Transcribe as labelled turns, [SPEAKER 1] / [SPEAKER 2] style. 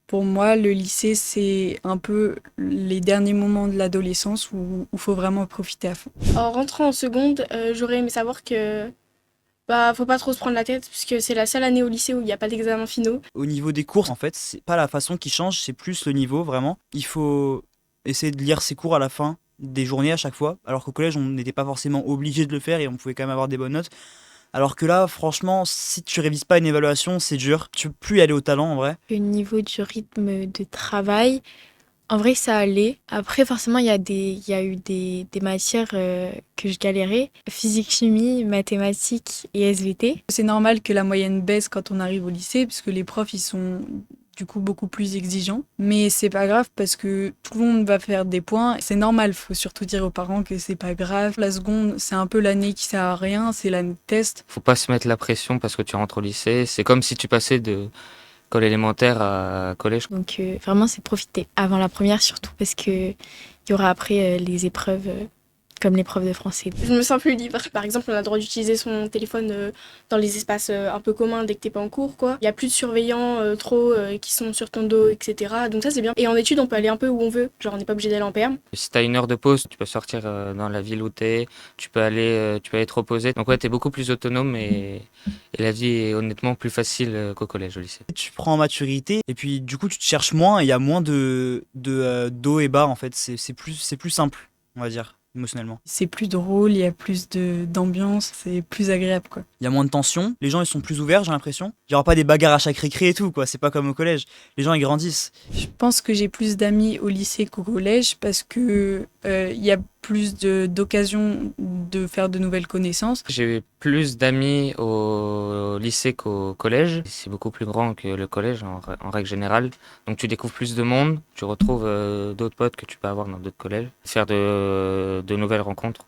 [SPEAKER 1] Pour moi, le lycée, c'est un peu les derniers moments de l'adolescence où il faut vraiment profiter à fond.
[SPEAKER 2] En rentrant en seconde, j'aurais aimé savoir que bah faut pas trop se prendre la tête puisque c'est la seule année au lycée où il n'y a pas d'examen finaux.
[SPEAKER 3] Au niveau des cours, en fait, c'est pas la façon qui change, c'est plus le niveau vraiment. Il faut essayer de lire ses cours à la fin des journées à chaque fois, alors qu'au collège, on n'était pas forcément obligé de le faire et on pouvait quand même avoir des bonnes notes. Alors que là, franchement, si tu révises pas une évaluation, c'est dur. Tu peux plus y aller au talent en vrai.
[SPEAKER 4] Au niveau du rythme de travail, en vrai, ça allait. Après, forcément, il y a eu des matières que je galérais. Physique, chimie, mathématiques et SVT.
[SPEAKER 1] C'est normal que la moyenne baisse quand on arrive au lycée, puisque les profs, ils sont du coup beaucoup plus exigeants. Mais c'est pas grave parce que tout le monde va faire des points. C'est normal, faut surtout dire aux parents que c'est pas grave. La seconde, c'est un peu l'année qui sert à rien, c'est l'année de test.
[SPEAKER 5] Faut pas se mettre la pression parce que tu rentres au lycée. C'est comme si tu passais de école élémentaire à collège.
[SPEAKER 4] Donc, vraiment, c'est profiter. Avant la première, surtout, parce que il y aura après les épreuves, comme l'épreuve de français.
[SPEAKER 2] Je me sens plus libre. Par exemple, on a le droit d'utiliser son téléphone dans les espaces un peu communs dès que t'es pas en cours, quoi. Il y a plus de surveillants trop qui sont sur ton dos, etc. Donc ça c'est bien. Et en études, on peut aller un peu où on veut. Genre on n'est pas obligé d'aller en perm.
[SPEAKER 5] Si t'as une heure de pause, tu peux sortir dans la ville où t'es, tu peux aller te reposer. Donc ouais, t'es beaucoup plus autonome et la vie est honnêtement plus facile qu'au collège, au lycée.
[SPEAKER 3] Tu prends en maturité et puis du coup, tu te cherches moins et il y a moins de d'eau et bas en fait. C'est plus simple, on va dire, émotionnellement.
[SPEAKER 1] C'est plus drôle, il y a plus d'ambiance, c'est plus agréable quoi.
[SPEAKER 3] Il y a moins de tension, les gens ils sont plus ouverts, j'ai l'impression. Il y aura pas des bagarres à chaque récré et tout, quoi. C'est pas comme au collège. Les gens ils grandissent.
[SPEAKER 1] Je pense que j'ai plus d'amis au lycée qu'au collège parce que il y a plus d'occasions de faire de nouvelles connaissances.
[SPEAKER 5] J'ai eu plus d'amis au lycée qu'au collège. C'est beaucoup plus grand que le collège en règle générale. Donc tu découvres plus de monde, tu retrouves d'autres potes que tu peux avoir dans d'autres collèges. Faire de nouvelles rencontres.